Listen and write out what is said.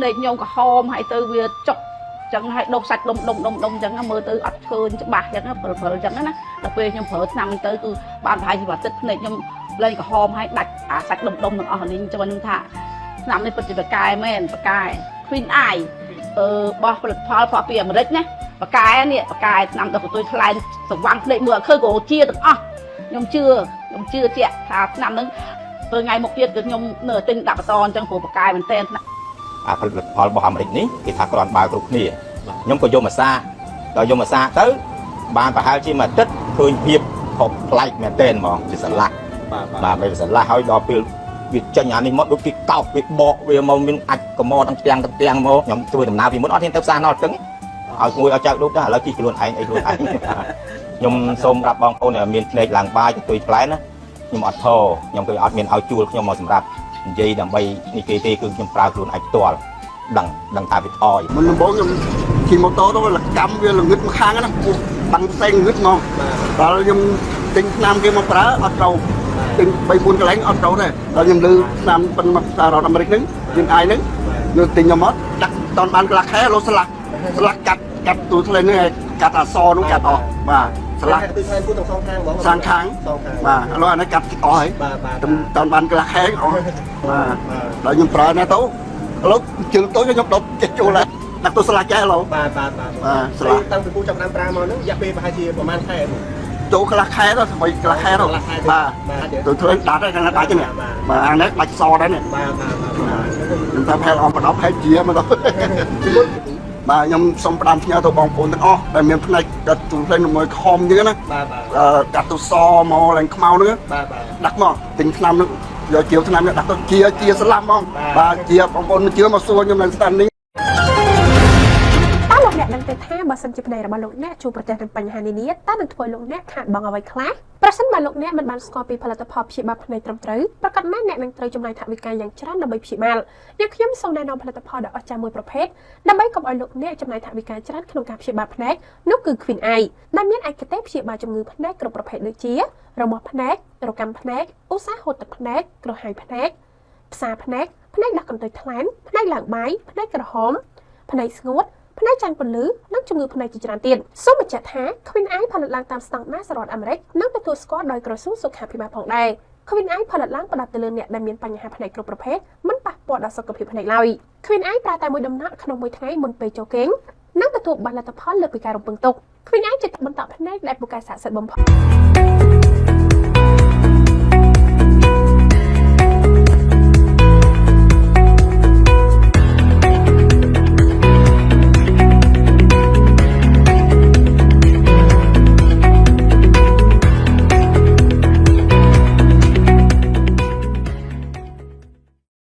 ភ្នែកខ្ញុំក្រហមហើយទៅវាចុកចឹងហើយដុសសាច់ដុំចឹងមើលទៅអត់ឃើញច្បាស់ចឹងព្រិលចឹងណាដល់ពេលខ្ញុំប្រើឆ្នាំទៅគឺបានប្រហែលជាទឹកភ្នែកខ្ញុំលែងក្រហមហើយដាច់អាសាច់ដុំទាំងអស់នេះចាំខ្ញុំថាឆ្នាំនេះពិតជាប្រកែមែនប្រកែ Queen Eye បោះផលិតផលផោះពីអាមេរិកណាប្រកែនេះប្រកែឆ្នាំដល់កន្ទុយថ្លែងស្វាំងភ្នែកមើលឃើញក៏ជាទាំងអស់ខ្ញុំជឿជាក់ថាឆ្នាំហ្នឹងទៅថ្ងៃមុខទៀតគឺខ្ញុំនៅទិញដាក់បន្តអញ្ចឹងព្រោះប្រកែមែនតើអាផលិតផលរបស់អាមេរិកនេះគេថាគ្រាន់បើគ្រប់គ្នាខ្ញុំក៏យកមកសាដល់យកមកសាទៅបានប្រហែលជាមួយអាទិត្យឃើញភាពខុសប្លែកមែនទែនហ្មងវាស្រឡះបាទវាស្រឡះហើយដល់ពេលវាចេញអានេះមកដូចគេកោបវាបកវាមកមានអាចកមទាំងទាំងមកខ្ញុំជួយដំណើរពីមុនអត់ហ៊ានទៅផ្សារណត់ចឹងឲ្យមួយឲ្យចៅលោកដែរឥឡូវជិះខ្លួនឯងអីខ្លួនឯងខ្ញុំសូមរាប់បងប្អូនដែលមានភ្នែកឡើងបាយទៅផ្លែណាខ្ញុំអត់ធខ្ញុំគឺអត់មានឲ្យជួលខ្ញុំមកសម្រាប់និយាយដើម្បីនេះគេទេគឺខ្ញុំប្រើខ្លួនឯងផ្ទាល់ដឹងថាវាថយមុនដំបូងខ្ញុំជិះម៉ូតូទៅកម្មវាល្ងឹតមួយខាងណាពោះបាំងផ្សេងល្ងឹតហ្មងដល់ខ្ញុំទិញឆ្នាំគេមកប្រើអត់ត្រូវទិញ3 4កន្លែងអត់ត្រូវទេដល់ខ្ញុំលើឆ្នាំប៉ុនមកសាររដ្ឋអាមេរិកហ្នឹងយើងអាយហ្នឹងយកទិញយកមកដាក់តនបានកន្លះខែលោស្លាស់កាត់ទូថ្លេនេះកាត់អសនោះកាត់អស់បាទស្លាស់ទូថ្លេគូទាំងសងខាងហ្មងសងខាងបាទឥឡូវអានេះកាត់អស់ហើយតនបានកន្លះខែអស់បាទដល់ខ្ញុំប្រើណាទៅឥឡូវជើងតូចខ្ញុំដុតចិត្តចូលហើយដាក់ទៅស្លាស់ចេះឥឡូវបាទស្លាស់តាំងពីពូចាប់ដើមប្រើមកហ្នឹងរយៈពេលប្រហែលជាប្រហែលខែចូលកន្លះខែទៅស្បីកន្លះខែទៅបាទទៅធ្វើដាច់ហើយខាងណាដាច់នេះបាទអានេះដាច់សដែរនេះបាទខ្ញុំថាផែលអស់បណ្ដោះផែជាមកទៅបាទខ្ញុំសូមផ្ដាំផ្ញើទៅបងប្អូនទាំងអស់ដែលមានផ្នែកកាត់ទូផ្លេងមួយខំយើងណាកាត់ទៅសមកឡើងខ្មៅហ្នឹងដាក់មកទិញឆ្នាំហ្នឹងយកជាវឆ្នាំនេះដាក់ទៅជាស្លាប់ហ្មងបាទជាបងប្អូនជឿមកសួរខ្ញុំឡើងស្តាន់នេះលោកអ្នកនឹងទៅថាបើសិនជាផ្នែករបស់លោកអ្នកជួបប្រទះនឹងបញ្ហានានាតើនឹងធ្វើលោកអ្នកខាតបង់អ្វីខ្លះប្រសិនបើលោកអ្នកមិនបានស្គាល់ពីផលិតផលព្យាបាលផ្នែកត្រឹមត្រូវប្រកាសណាស់អ្នកនឹងត្រូវចំណាយថវិកាយ៉ាងច្រើនដើម្បីព្យាបាលអ្នកខ្ញុំសូមណែនាំផលិតផលដ៏អស្ចារ្យមួយប្រភេទដើម្បីកុំឲ្យលោកអ្នកចំណាយថវិកាច្រើនក្នុងការព្យាបាលភ្នែកនោះគឺ Queen Eye ដែលមានឯកទេសព្យាបាលជំងឺភ្នែកគ្រប់ប្រភេទដូចជារមាស់ភ្នែករកាំភ្នែកឧស្សាហ៍ហូតទឹកភ្នែកក្រហាយភ្នែកផ្សាភ្នែកភ្នែកដាក់កន្ទុយថ្លានភ្នែកឡើងបាយភ្នែកក្រហមភ្នែកស្ងួតភ្នែកចាញ់ពន្លឺនិងជំងឺភ្នែកជាច្រើនទៀតសូមបញ្ជាក់ថា Queen Eye ផលិតឡើងតាមស្តង់ដារសហរដ្ឋអាមេរិកនិងទទួលស្គាល់ដោយក្រសួងសុខាភិបាលផងដែរ Queen Eye ផលិតឡើងផ្ដោតទៅលើអ្នកដែលមានបញ្ហាភ្នែកគ្រប់ប្រភេទមិនប៉ះពាល់ដល់សុខភាពភ្នែកឡើយ Queen Eye ប្រើតែមួយដំណាក់ក្នុងមួយថ្ងៃមុនពេលចូលគេងនិងទទួលបានលទ្ធផលលើពីការរំពឹងទុក Queen Eye ជាបន្តភ្នែកដែលពូកែស័ក្តិសិទ្ធិបំផុត